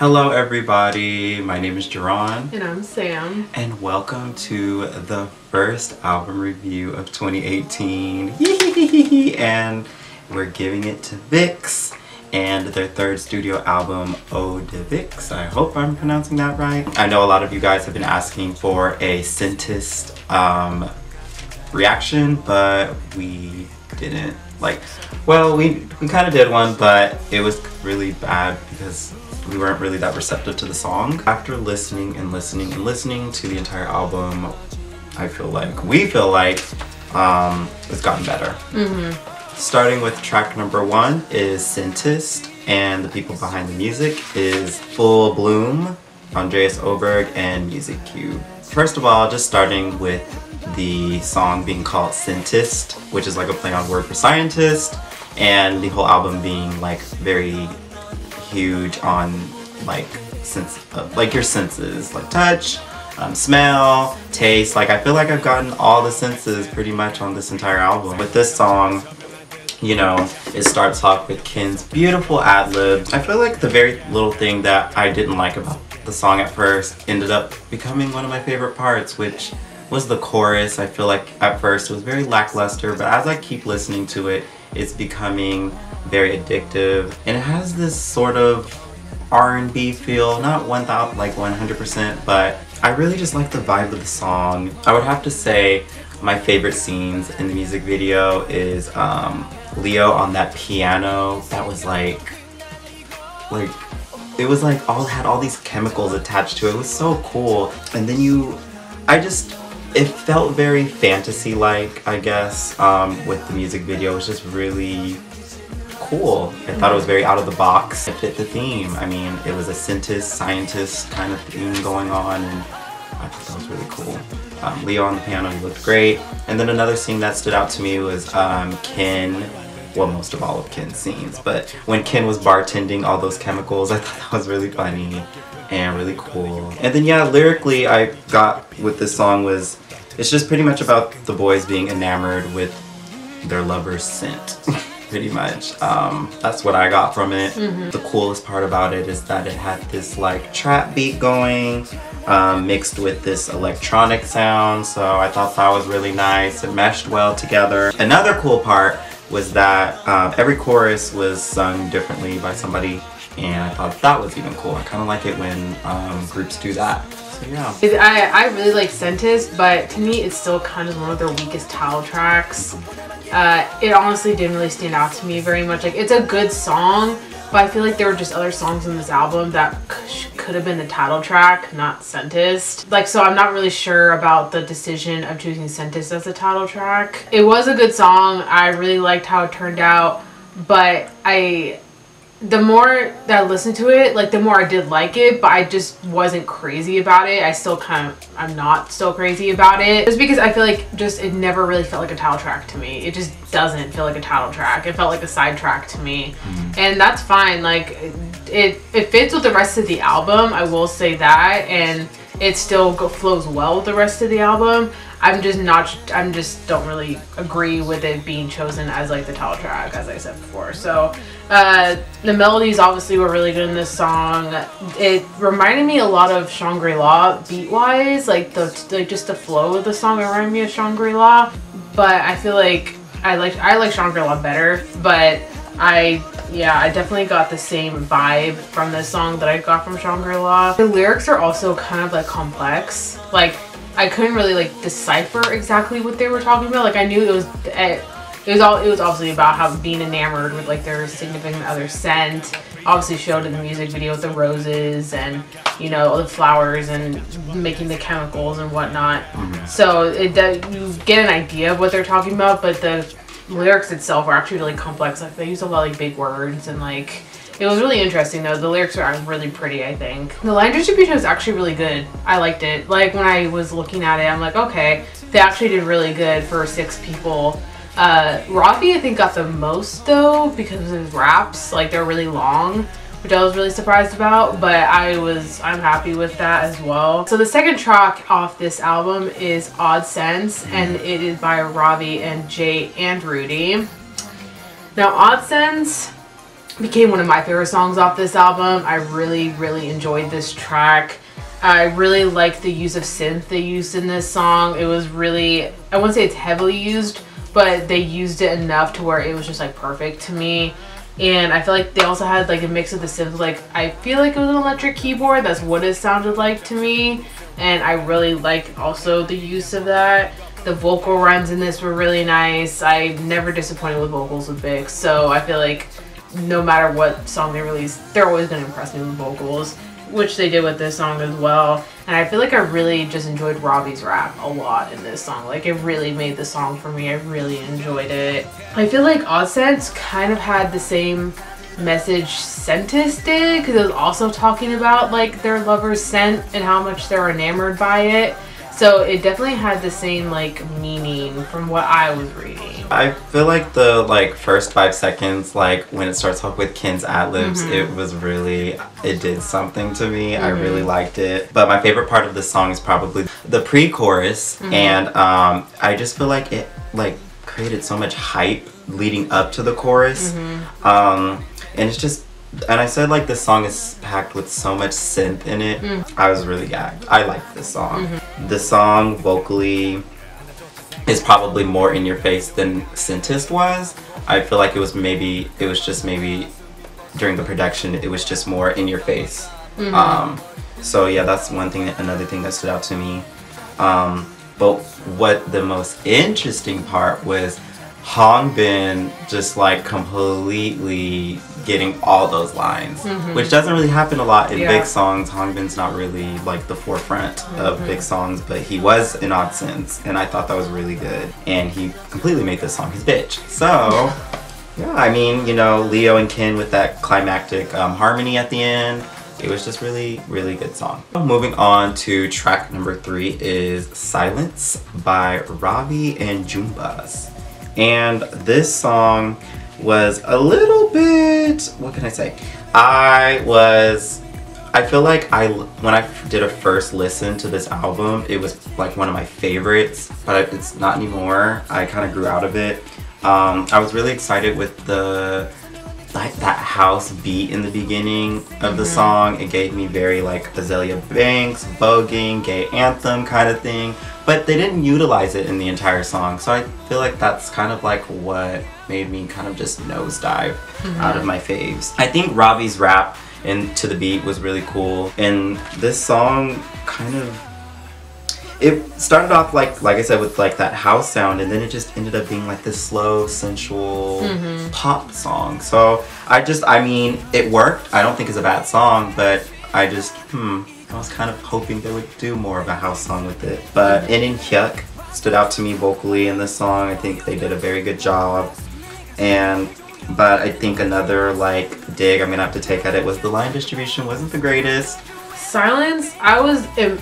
Hello everybody, my name is Jerron. And I'm Sam. And welcome to the first album review of 2018. And we're giving it to VIXX and their third studio album, EAU DE VIXX. I hope I'm pronouncing that right. I know a lot of you guys have been asking for a Scentist reaction, but we didn't. We kind of did one, but it was really bad because we weren't really that receptive to the song. After listening and listening and listening to the entire album, we feel like it's gotten better. Starting with track number 1 is Scentist, and the people behind the music is Full Bloom, Andreas Oberg, and Music Cube. First of all, just starting with the song being called Scentist, which is like a play on word for scientist, and the whole album being like very huge on your senses, like touch, smell, taste. I feel like I've gotten all the senses pretty much on this entire album. With this song, you know, it starts off with Ken's beautiful ad-libs. I feel like the very little thing that I didn't like about the song at first ended up becoming one of my favorite parts, which was the chorus. I feel like at first it was very lackluster, but as I keep listening to it, it's becoming very addictive, and it has this sort of R&B feel, not 100%, but I really just like the vibe of the song. I would have to say my favorite scenes in the music video is Leo on that piano. That was it was had all these chemicals attached to it. It was so cool. And then it felt very fantasy-like, I guess, with the music video. It was just really cool. I thought it was very out of the box. It fit the theme. I mean, it was a scientist kind of theme going on, and I thought that was really cool. Leo on the piano, he looked great. And then another scene that stood out to me was Ken, well, most of all of Ken's scenes, but when Ken was bartending all those chemicals, I thought that was really funny and really cool. And then yeah, lyrically I got with this song was, it's just pretty much about the boys being enamored with their lover's scent. Pretty much. That's what I got from it. The coolest part about it is that it had this trap beat going, mixed with this electronic sound, so I thought that was really nice. It meshed well together. Another cool part was that every chorus was sung differently by somebody, and I thought that was even cool. I kind of like it when groups do that. So yeah. I really like Scentist, but to me it's still kind of one of their weakest title tracks. It honestly didn't really stand out to me very much. It's a good song, but I feel like there were just other songs in this album that could have been the title track, not Scentist. So I'm not really sure about the decision of choosing Scentist as the title track. It was a good song. I really liked how it turned out, but the more that I listened to it, the more I did like it, but I just wasn't crazy about it. I'm not still crazy about it. Just because I feel like it never really felt like a title track to me. It just doesn't feel like a title track. It felt like a side track to me. And that's fine. It fits with the rest of the album, I will say that, and it still flows well with the rest of the album. I just don't really agree with it being chosen as the title track, as I said before. So the melodies obviously were really good in this song. It reminded me a lot of Shangri-La beat wise, just the flow of the song reminded me of Shangri-La. But I feel like I like Shangri-La better, but I definitely got the same vibe from this song that I got from Shangri-La. The lyrics are also kind of complex. I couldn't really decipher exactly what they were talking about. I knew it was obviously about how being enamored with their significant other's scent. Obviously showed in the music video with the roses and the flowers and making the chemicals and whatnot. So you get an idea of what they're talking about, but the lyrics itself are actually really complex. They use a lot of big words, and it was really interesting though. The lyrics are really pretty, I think. The line distribution was actually really good. I liked it. When I was looking at it, I'm okay, they actually did really good for 6 people. Ravi, I think, got the most though because of his raps. They're really long, which I was really surprised about, but I'm happy with that as well. So the second track off this album is Odd Sense, and it is by Ravi and Jay and Rudy. Now Odd Sense became one of my favorite songs off this album. I really, really enjoyed this track. I really liked the use of synth they used in this song. It was really, I wouldn't say it's heavily used, but they used it enough to where it was just like perfect to me. And I feel like they also had like a mix of the synth. Like, I feel like it was an electric keyboard. That's what it sounded like to me. And I really like also the use of that. The vocal runs in this were really nice. I'm never disappointed with vocals with VIXX. So I feel like no matter what song they release, they're always going to impress me with vocals, which they did with this song as well. And I feel like I really just enjoyed Robbie's rap a lot in this song. Like, it really made the song for me. I really enjoyed it. I feel like Odd Sense kind of had the same message Scentist did, because it was also talking about like their lover's scent and how much they're enamored by it. So it definitely had the same like meaning from what I was reading. I feel like the like first 5 seconds, like when it starts off with Ken's ad-libs, it was really, it did something to me. I really liked it. But my favorite part of the song is probably the pre-chorus, and I just feel like it like created so much hype leading up to the chorus. And it's just, and I said like this song is packed with so much synth in it. I was really gagged. I like this song. The song vocally is probably more in your face than Scentist was. I feel like it was just maybe during the production it was just more in your face. So yeah, that's one thing, another thing that stood out to me. But what the most interesting part was Hongbin just like completely getting all those lines, which doesn't really happen a lot in VIXX songs. Hongbin's not really like the forefront of VIXX songs, but he was in Odd Sense, and I thought that was really good. And he completely made this song his bitch. So yeah, I mean, you know, Leo and Ken with that climactic harmony at the end. It was just really, really good song. Moving on to track number 3 is Silence by Robbie and Jumbas. And this song was a little bit, what can I say? I feel like when I did a first listen to this album, it was like one of my favorites, but it's not anymore. I kind of grew out of it. I was really excited with like that house beat in the beginning of the song. It gave me very like Azalea Banks, voguing, gay anthem kind of thing. But they didn't utilize it in the entire song, so I feel like that's kind of like what made me kind of just nosedive out of my faves. I think Robbie's rap and to the beat was really cool, and this song kind of, it started off like I said with like that house sound, and then it just ended up being like this slow, sensual pop song. So I mean, it worked. I don't think it's a bad song, but I just, I was kind of hoping they would do more of a house song with it. But In Hyuk stood out to me vocally in this song. I think they did a very good job. But I think another like dig I'm gonna have to take at it was the line distribution wasn't the greatest. Silence, I'm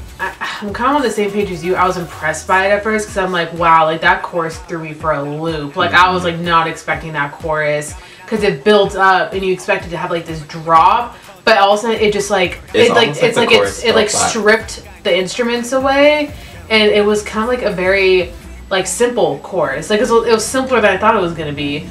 kind of on the same page as you. I was impressed by it at first because I'm like, wow, like that chorus threw me for a loop. Like I was like not expecting that chorus because it builds up and you expect it to have like this drop. But also, it just like it stripped the instruments away, and it was kind of like a very like simple chorus. Like it was simpler than I thought it was gonna be.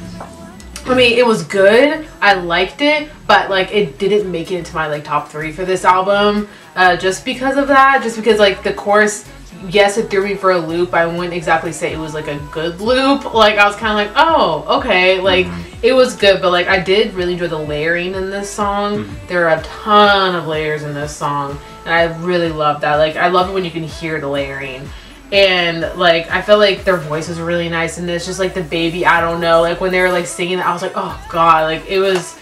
I mean, it was good. I liked it, but like it didn't make it into my like top 3 for this album, just because of that. Just because like the chorus, yes, it threw me for a loop. I wouldn't exactly say it was like a good loop. Like I was kind of like, oh, okay, like it was good, but like I did really enjoy the layering in this song. There are a ton of layers in this song, and I really love that. Like I love it when you can hear the layering. And like I felt like their voices were really nice in this, just like the baby, I don't know, like when they were like singing, I was like, oh god, like it was,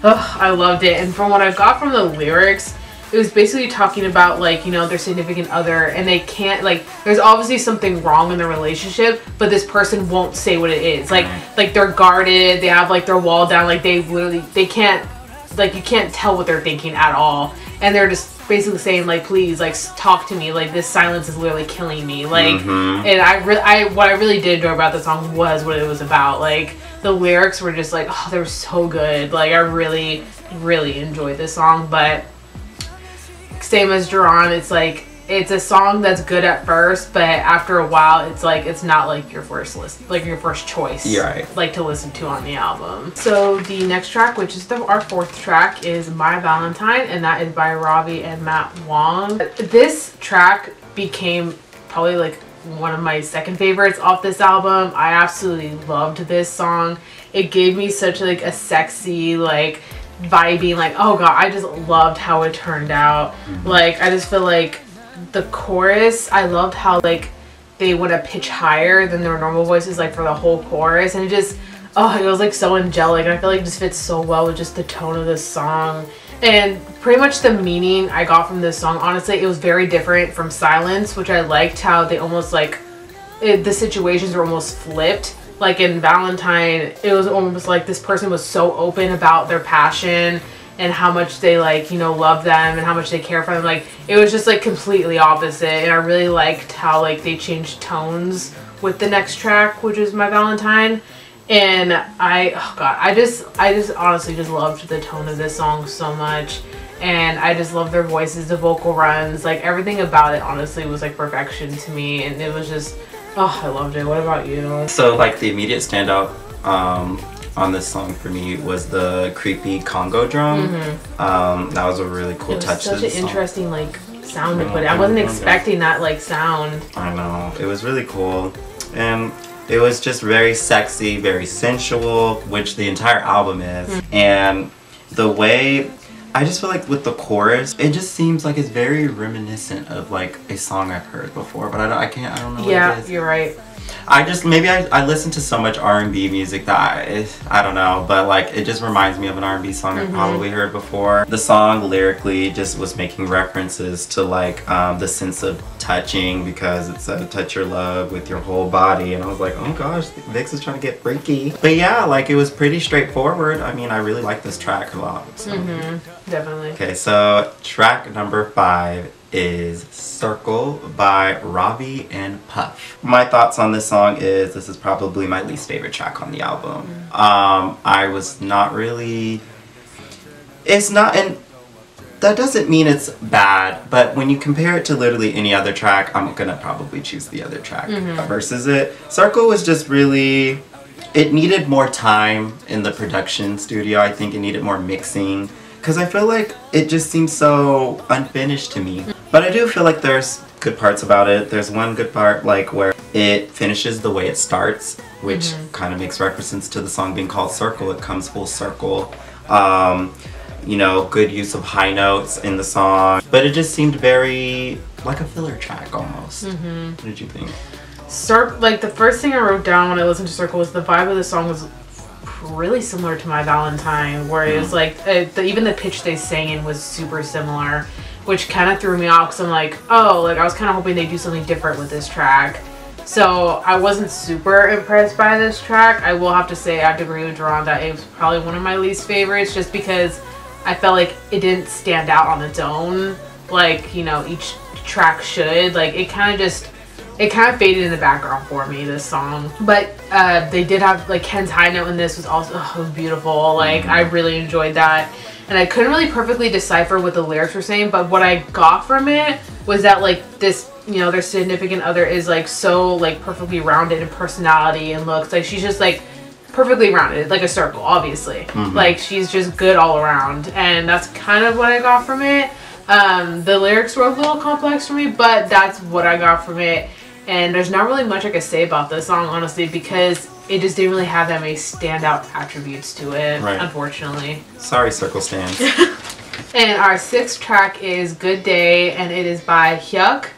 I loved it. And from what I got from the lyrics, it was basically talking about like, you know, their significant other, and they can't, like there's obviously something wrong in the relationship, but this person won't say what it is. Like they're guarded, they have like their wall down, like they can't, like you can't tell what they're thinking at all, and they're just basically saying like, please, like talk to me, like this silence is literally killing me, like and what I really did enjoy about the song was what it was about. Like the lyrics were just like, oh, they were so good. Like I really enjoyed this song. But same as Duran, it's like it's a song that's good at first, but after a while it's like it's not like your first list, like your first choice, like to listen to on the album. So the next track, which is our fourth track, is My Valentine, and that is by Ravi and Matt Wong. This track became probably like one of my second favorites off this album. I absolutely loved this song. It gave me such like a sexy, like vibey, like, oh god, I just loved how it turned out. Like, I just feel like the chorus, I loved how like they went a pitch higher than their normal voices, like for the whole chorus, and it just, oh, it was like so angelic, and I feel like it just fits so well with just the tone of this song. And pretty much the meaning I got from this song, honestly, it was very different from Silence, which I liked how they almost like, the situations were almost flipped. Like in Valentine, it was almost like this person was so open about their passion and how much they like, you know, love them and how much they care for them. Like, it was just like completely opposite. And I really liked how like they changed tones with the next track, which is My Valentine. And oh god, I just honestly just loved the tone of this song so much. And I just love their voices, the vocal runs, like everything about it honestly was like perfection to me. And it was just, oh, I loved it. What about you? So like the immediate standout on this song for me was the creepy Congo drum. That was a really cool touch to the song. Such an interesting like sound to put it. I wasn't expecting that like sound. I know. It was really cool. And it was just very sexy, very sensual, which the entire album is. And the way, I just feel like with the chorus, it just seems like it's very reminiscent of like a song I've heard before, but I don't know what it is. You're right. Maybe I listen to so much R&B music that I don't know, but like it just reminds me of an R&B song I've probably heard before. The song lyrically just was making references to like the sense of touching, because it's a touch your love with your whole body, and I was like, oh gosh, VIXX is trying to get freaky. But yeah, like it was pretty straightforward. I mean, I really like this track a lot. So. Definitely. Okay, so track number 5 is Circle by Ravi and Puff. My thoughts on this song is this is probably my least favorite track on the album. I was not really, it's not, and that doesn't mean it's bad, but when you compare it to literally any other track, I'm gonna probably choose the other track versus it. Circle was just really, it needed more time in the production studio. I think it needed more mixing, because I feel like it just seems so unfinished to me. But I do feel like there's good parts about it. There's one good part like where it finishes the way it starts, which kind of makes reference to the song being called Circle. It comes full circle. You know, good use of high notes in the song. But it just seemed very like a filler track almost. What did you think? Like the first thing I wrote down when I listened to Circle was the vibe of the song was really similar to My Valentine, where it was like even the pitch they sang in was super similar, which kind of threw me off, because I'm like, oh, like I was kind of hoping they'd do something different with this track. So I wasn't super impressed by this track. I will have to say I have to agree with Jerron that it was probably one of my least favorites, just because I felt like it didn't stand out on its own like, you know, each track should. Like it kind of faded in the background for me, this song. But they did have, like, Ken's high note in this was also, it was beautiful. Like, I really enjoyed that. And I couldn't really perfectly decipher what the lyrics were saying, but what I got from it was that, like, this, you know, their significant other is, like, so, like, perfectly rounded in personality and looks. Like, she's just, like, perfectly rounded, like a circle, obviously. Like, she's just good all around. And that's kind of what I got from it. The lyrics were a little complex for me, but that's what I got from it. And there's not really much I could say about this song, honestly, because it just didn't really have that many standout attributes to it, unfortunately. Sorry, Circle stands. And our 6th track is Good Day, and it is by Hyuk,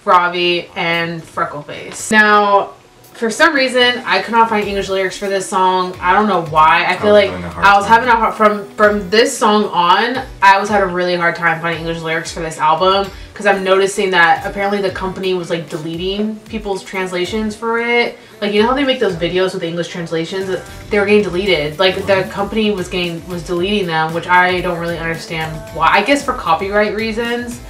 Ravi, and Freckleface. Now, for some reason, I could not find English lyrics for this song. I don't know why. I feel like I was having a hard from this song on, I was having a really hard time finding English lyrics for this album, because I'm noticing that apparently the company was like deleting people's translations for it. Like, you know how they make those videos with the English translations? They were getting deleted. Like, the company was deleting them, which I don't really understand why. I guess for copyright reasons.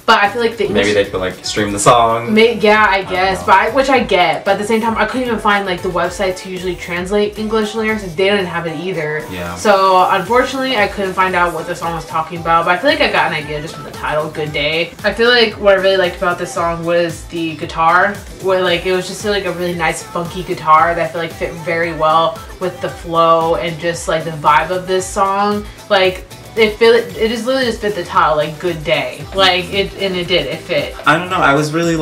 But I feel like the English... Maybe they could like stream the song. Yeah, I guess. Which I get. But at the same time, I couldn't even find like the websites to usually translate English lyrics. They didn't have it either. Yeah. So unfortunately, I couldn't find out what the song was talking about. But I feel like I got an idea just from the title, Good Day. I feel like what I really liked about this song was the guitar. Where like it was just like a really nice funky guitar that I feel like fit very well with the flow and just like the vibe of this song. Like it just literally just fit the title, like Good Day. Like it did, it fit. I don't know, I was really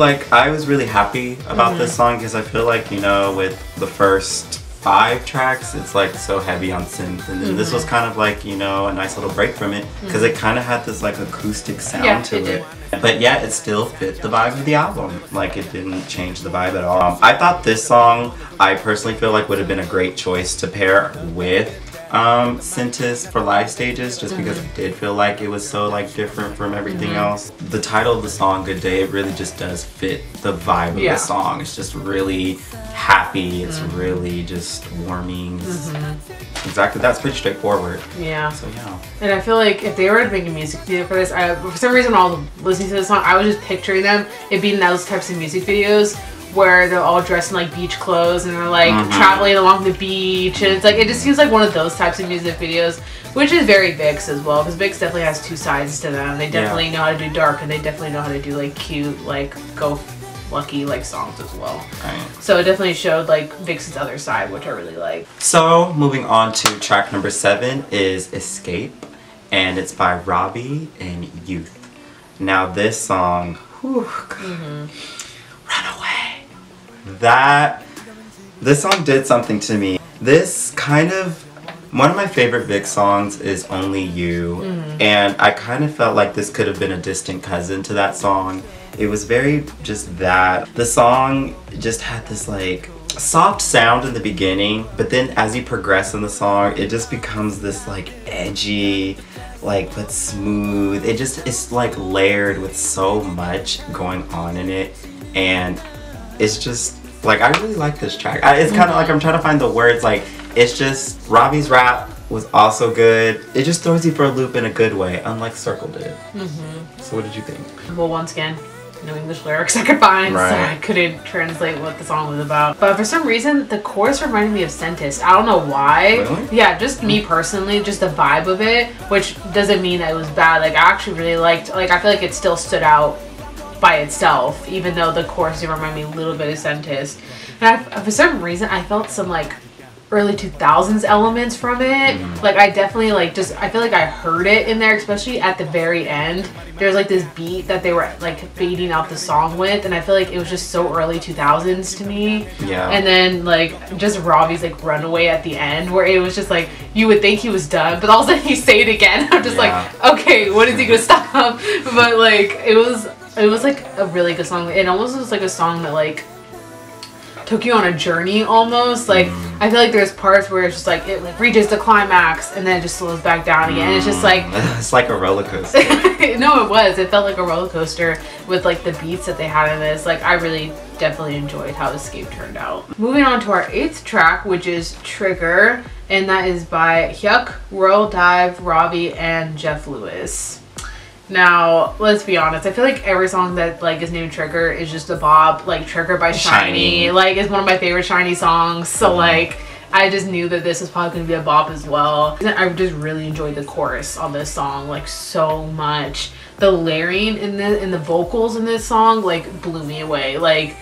happy about this song because I feel like, you know, with the first 5 tracks, it's like so heavy on synth, and then this was kind of like, you know, a nice little break from it because it kind of had this like acoustic sound to it. But yeah, it still fit the vibe of the album. Like it didn't change the vibe at all. I thought this song, I personally feel like would have been a great choice to pair with Scentist for live stages, just because I did feel like it was so like different from everything else. The title of the song, Good Day, it really just does fit the vibe of the song. It's just really happy, it's really just warming. Exactly, that's pretty straightforward. Yeah. So yeah. And I feel like if they were to make a music video for this, for some reason when I was listening to this song, I was just picturing them, it being those types of music videos where they're all dressed in like beach clothes and they're like traveling along the beach, and it's like, it just seems like one of those types of music videos, which is very VIXX as well, because VIXX definitely has 2 sides to them. They definitely know how to do dark, and they definitely know how to do like cute, like go lucky like songs as well. So it definitely showed like VIXX's other side, which I really like. So moving on to track number 7 is Escape, and it's by Robbie and Youth. Now this song, Run Away. This song did something to me. This kind of, one of my favorite VIXX songs is Only You, and I kind of felt like this could have been a distant cousin to that song. It was very just that. The song just had this like soft sound in the beginning, but then as you progress in the song, it just becomes this like edgy, like but smooth. It's like layered with so much going on in it, and it's just like, I really like this track. It's kind of like, I'm trying to find the words, like it's just, Robbie's rap was also good. It just throws you for a loop in a good way, unlike Circle did. So what did you think? Well, once again, no English lyrics I could find, so I couldn't translate what the song was about. But for some reason, the chorus reminded me of Scentist. I don't know why. Really? Yeah, just me personally, just the vibe of it, which doesn't mean that it was bad. Like, I actually really liked, like, I feel like it still stood out by itself, even though the chorus did remind me a little bit of Scentist. And for some reason, I felt some like early 2000s elements from it. Like I definitely like I feel like I heard it in there, especially at the very end. There's like this beat that they were like fading out the song with, and I feel like it was just so early 2000s to me. Yeah. And then like just Robbie's like Runaway at the end, where it was just like, you would think he was done, but all of a sudden he say it again. I'm just like, okay, when is he gonna stop? But like it was like a really good song. It almost was like a song that like took you on a journey almost. Like I feel like there's parts where it's just like it like reaches the climax and then it just slows back down again. It's just like it's like a roller coaster. No, it felt like a roller coaster with like the beats that they had in this. Like I really definitely enjoyed how Escape turned out. Moving on to our 8th track, which is Trigger, and that is by Hyuk, Royal Dive, Robbie, and Jeff Lewis. Now, let's be honest, I feel like every song that like is named Trigger is just a bop. Like Trigger by Shiny. Like it's one of my favorite Shiny songs, so like I just knew that this was probably gonna be a bop as well. I just really enjoyed the chorus on this song like so much. The layering in the vocals in this song like blew me away. Like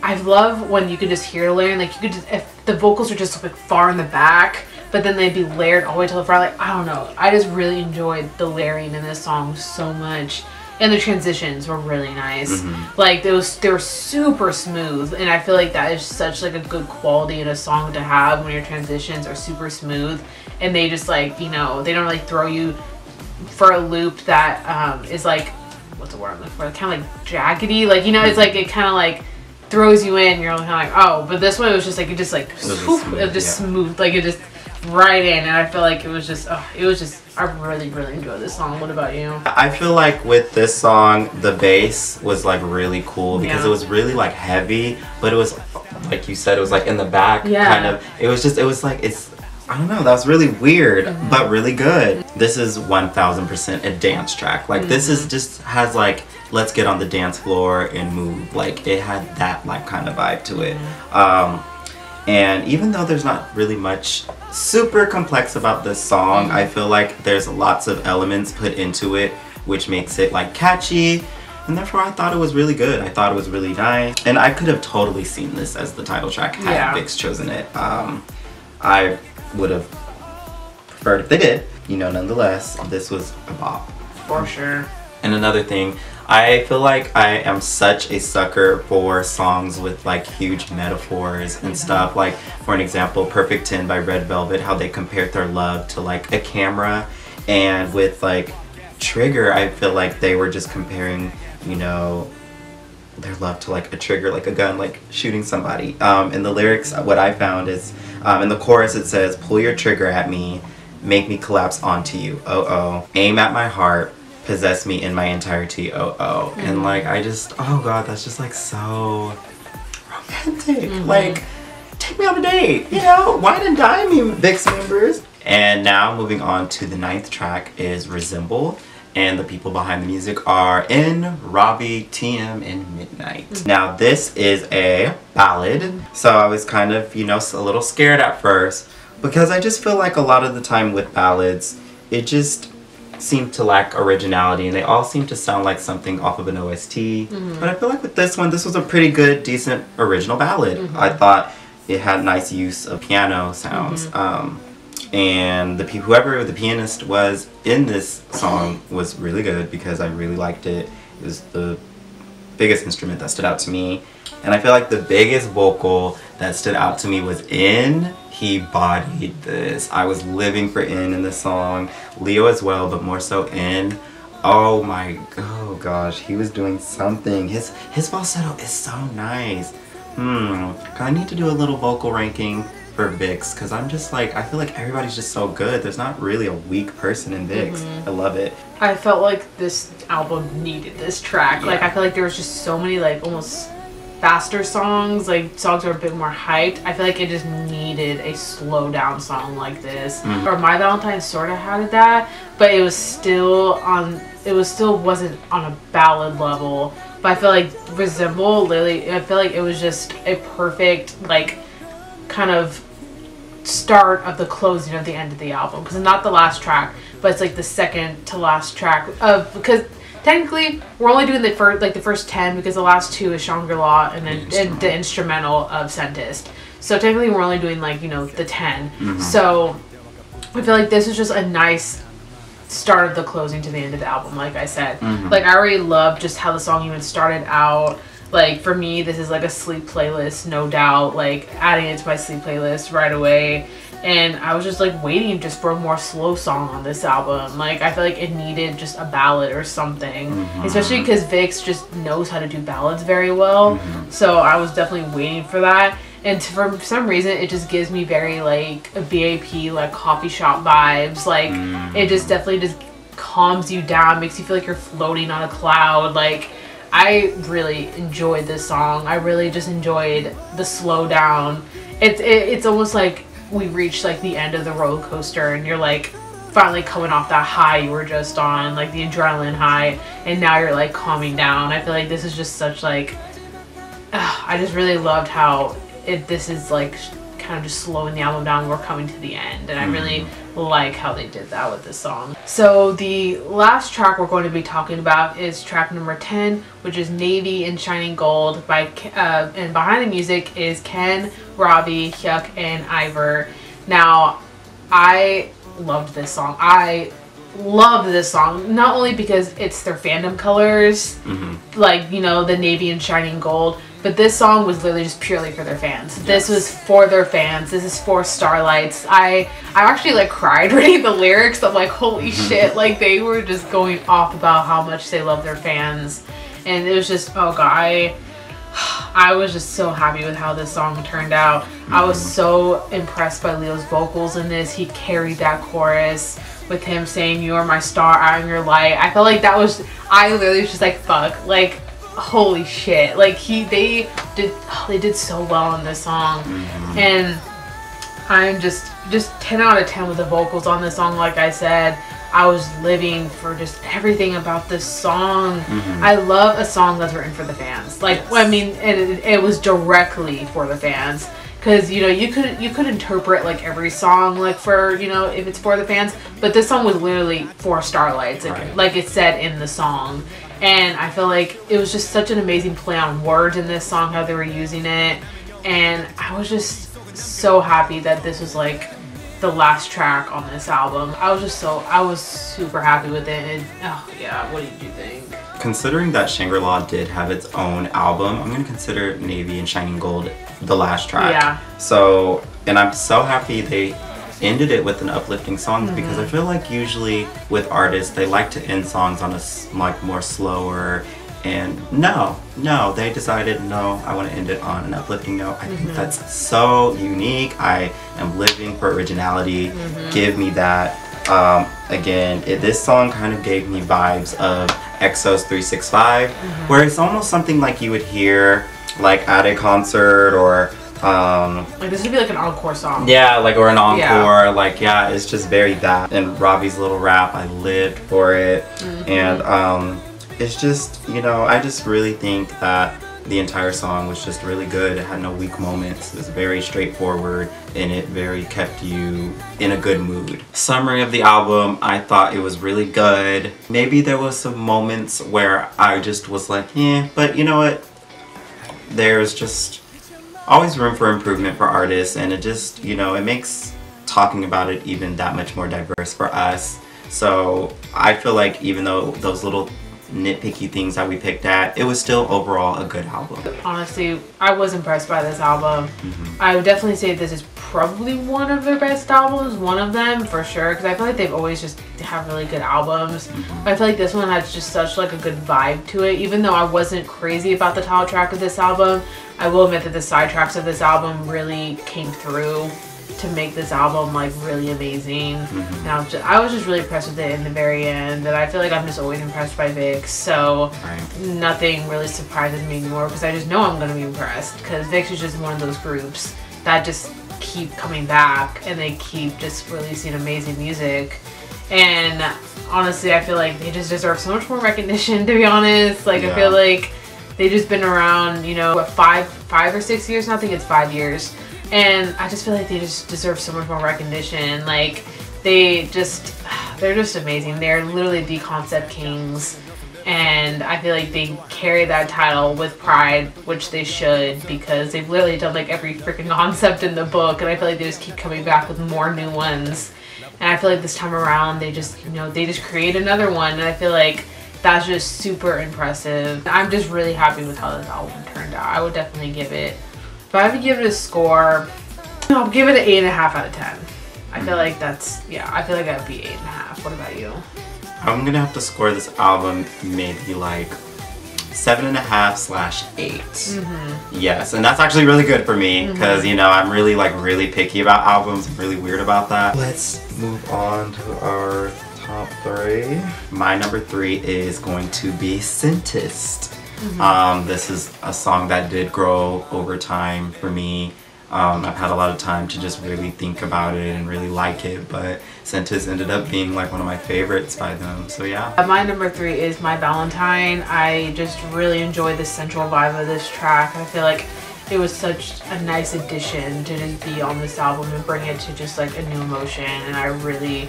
I love when you can just hear the layering. Like you could just, if the vocals are just like far in the back, but then they'd be layered all the way to the front. Like, I don't know. I just really enjoyed the layering in this song so much. And the transitions were really nice. Like, they were super smooth. And I feel like that is such, like, a good quality in a song to have when your transitions are super smooth. And they just, like, you know, they don't really throw you for a loop that is, like, what's the word I'm looking for? Kind of, like, jaggedy. Like, you know, it's, like, it kind of, like, throws you in. You're kind of like, oh. But this one, it was just, like, it just, like, it just smooth. Like, it just right in, and I feel like it was just I really enjoyed this song. What about you? I feel like with this song the bass was like really cool because it was really like heavy, but it was like you said, it was like in the back kind of. It was like I don't know, that was really weird but really good. this is 1000% a dance track. Like this is just has like, let's get on the dance floor and move. Like it had that like kind of vibe to it. And even though there's not really much super complex about this song, I feel like there's lots of elements put into it which makes it like catchy, and therefore I thought it was really good. I thought it was really nice, and I could have totally seen this as the title track had VIXX chosen it. I would have preferred if they did. You know, nonetheless, this was a bop. For sure. And another thing, I feel like I am such a sucker for songs with like huge metaphors and stuff. Like for an example, Perfect 10 by Red Velvet, how they compared their love to like a camera. And with like Trigger, I feel like they were just comparing, you know, their love to like a trigger, like a gun, like shooting somebody. In the lyrics, what I found is, in the chorus it says, pull your trigger at me, make me collapse onto you, oh oh. Aim at my heart, possess me in my entirety, oh oh. And like, I just, oh god, that's just like so romantic. Like, take me on a date, you know? Wine and dine me, VIXX members. And now moving on to the 9th track is Resemble. And the people behind the music are Robbie, TM, and Midnight. Now this is a ballad, so I was kind of, you know, a little scared at first because I just feel like a lot of the time with ballads, it just seemed to lack originality and they all seem to sound like something off of an OST. But I feel like with this one, this was a pretty good, decent original ballad. I thought it had nice use of piano sounds. And whoever the pianist was in this song was really good because I really liked it. It was the biggest instrument that stood out to me. And I feel like the biggest vocal that stood out to me was In. He bodied this. I was living for In this song. Leo as well, but more so In. Oh my, oh gosh, he was doing something. His falsetto is so nice. I need to do a little vocal ranking for VIXX because I'm just like, I feel like everybody's just so good. There's not really a weak person in VIXX. I love it. I felt like this album needed this track. Like I feel like there was just so many like almost faster songs, like songs that are a bit more hyped. I feel like it just needed a slow down song like this. Or My Valentine sort of had that, but it was still wasn't on a ballad level. But I feel like Resemble, literally, I feel like it was just a perfect like kind of start of the closing of the end of the album, because it's not the last track, but it's like the second to last track of, because technically we're only doing the first 10 because the last 2 is Shangri-La and then the instrumental of Scentist. So technically we're only doing like, you know, the 10. So I feel like this is just a nice start of the closing to the end of the album. Like I said, like I already love just how the song even started out. Like for me, this is like a sleep playlist, no doubt, like adding it to my sleep playlist right away. And I was just like waiting just for a more slow song on this album. Like I feel like it needed just a ballad or something, especially because VIXX just knows how to do ballads very well. So I was definitely waiting for that. And for some reason, it just gives me very like a BAP, like coffee shop vibes. Like it just definitely just calms you down, makes you feel like you're floating on a cloud. Like I really enjoyed this song. I really just enjoyed the slow down. It's almost like we reached like the end of the roller coaster and you're like finally coming off that high you were just on, like the adrenaline high, and now you're like calming down. I feel like this is just such like I just really loved how this is like kind of just slowing the album down. We're coming to the end, and I really like how they did that with this song. So the last track we're going to be talking about is track number 10, which is Navy in Shining Gold by and behind the music is Ken, Robbie, Hyuk, and Ivor. Now I loved this song. I love this song not only because it's their fandom colors, like, you know, the navy and shining gold, but this song was literally just purely for their fans. This was for their fans. This is for Starlights. I actually like cried reading the lyrics. I'm like, holy shit, like they were just going off about how much they love their fans. And it was just, oh god, I was just so happy with how this song turned out. I was so impressed by Leo's vocals in this. He carried that chorus with him saying, "You are my star, I am your light." I felt like that was, I literally was just like, fuck, like holy shit, like they did so well on this song. And I'm just 10 out of 10 with the vocals on this song. Like I said, I was living for just everything about this song. I love a song that's written for the fans. Like, I mean, it was directly for the fans. Because, you know, you could interpret, like, every song, like, for, you know, if it's for the fans. But this song was literally for Starlights, like it said in the song. And I feel like it was just such an amazing play on words in this song, how they were using it. And I was just so happy that this was, like, the last track on this album. I was super happy with it. And, oh, yeah, what did you think? Considering that Shangri-La did have its own album, I'm going to consider Navy and Shining Gold the last track. Yeah. So, and I'm so happy they ended it with an uplifting song because I feel like usually with artists, they like to end songs on a like more slower, and no, they decided, no, I want to end it on an uplifting note. I think that's so unique. I am living for originality. Give me that. Again, this song kind of gave me vibes of EXO's 365, where it's almost something like you would hear like at a concert, or like this would be like an encore song. Yeah, like, or an encore. Like, yeah, it's just very that. And Robbie's little rap, I lived for it. And it's just, you know, I just really think that the entire song was just really good. It had no weak moments. It was very straightforward, and it very kept you in a good mood. Summary of the album, I thought it was really good. Maybe there was some moments where I just was like, but you know what? There's just always room for improvement for artists, and it just, you know, it makes talking about it even that much more diverse for us. So I feel like even though those little nitpicky things that we picked at, it was still overall a good album. Honestly, I was impressed by this album. I would definitely say this is probably one of their best albums, one of them for sure, because I feel like they've always just have really good albums. I feel like this one has just such like a good vibe to it. Even though I wasn't crazy about the title track of this album, I will admit that the side tracks of this album really came through to make this album like really amazing. And I was just really impressed with it in the very end, and I feel like I'm just always impressed by VIXX, so nothing really surprises me anymore because I just know I'm gonna be impressed, because VIXX is just one of those groups that just keep coming back and they keep just releasing amazing music. And honestly, I feel like they just deserve so much more recognition, to be honest. Like, I feel like they've just been around, you know, what, five or 6 years now? I think it's 5 years. And I just feel like they just deserve so much more recognition. Like, they're just amazing. They're literally the concept kings. And I feel like they carry that title with pride, which they should, because they've literally done like every freaking concept in the book. And I feel like they just keep coming back with more new ones. And I feel like this time around, they just, you know, they just create another one. And I feel like that's just super impressive. I'm just really happy with how this album turned out. I would definitely give it, if I had to give it a score, I'll give it an 8.5 out of 10. I feel like that's, I feel like that'd be 8.5. What about you? I'm gonna have to score this album maybe like 7.5/8. Yes, and that's actually really good for me, because you know, I'm really picky about albums. I'm really weird about that. Let's move on to our top 3. My number 3 is going to be Scentist. This is a song that did grow over time for me. I've had a lot of time to just really think about it and really like it, but Scentist ended up being like one of my favorites by them, so yeah. My number 3 is My Valentine. I just really enjoyed the central vibe of this track. I feel like it was such a nice addition to just be on this album and bring it to just like a new emotion, and I really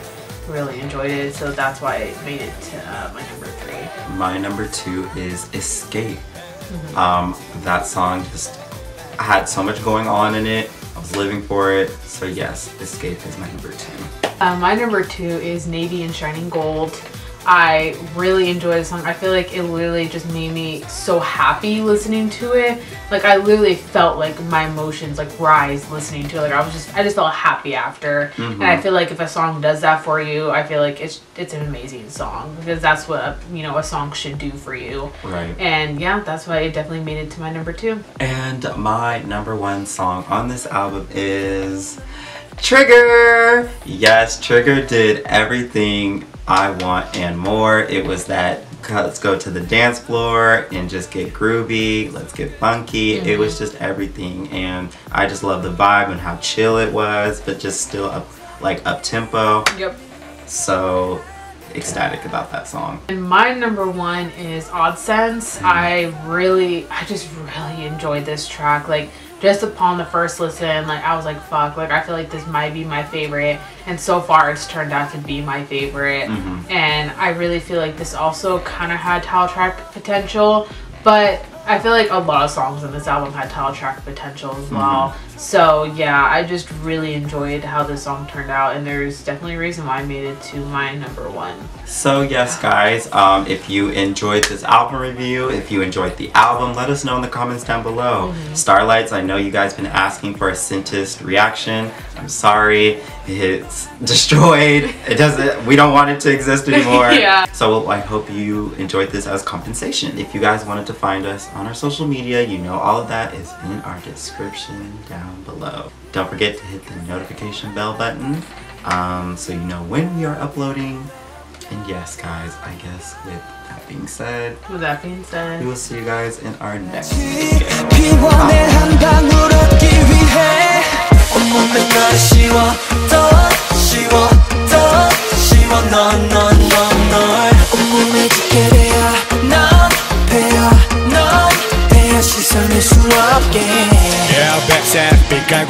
enjoyed it, so that's why I made it to my number 3. My number 2 is Escape. That song just had so much going on in it. I was living for it, so yes, Escape is my number 2. My number 2 is Navy and Shining Gold. I really enjoyed the song. I feel like it literally just made me so happy listening to it. Like, I literally felt like my emotions like rise listening to it. Like, I just felt happy after. And I feel like if a song does that for you, I feel like it's an amazing song, because that's what, you know, a song should do for you. Right. And yeah, that's why it definitely made it to my number 2. And my number 1 song on this album is Trigger. Yes, Trigger did everything I want and more. It was that let's go to the dance floor and just get groovy, let's get funky. It was just everything, and I just love the vibe and how chill it was, but just still up tempo. Yep. So ecstatic about that song. And my number one is Odd Sense. I just really enjoyed this track. Like, just upon the first listen, like, I was like, fuck, like, I feel like this might be my favorite, and so far it's turned out to be my favorite. And I really feel like this also kind of had title track potential, but I feel like a lot of songs in this album had title track potential as well. So yeah, I just really enjoyed how this song turned out, and there's definitely a reason why I made it to my number one. So yes, guys, if you enjoyed this album review, if you enjoyed the album, let us know in the comments down below. Starlights, I know you guys been asking for a Scentist reaction. I'm sorry, it's destroyed. We don't want it to exist anymore. Yeah. So I hope you enjoyed this as compensation. If you guys wanted to find us on our social media, you know all of that is in our description down below. Don't forget to hit the notification bell button so you know when we are uploading. And yes, guys, I guess with that being said, we will see you guys in our next video. Yeah, backside, big guy,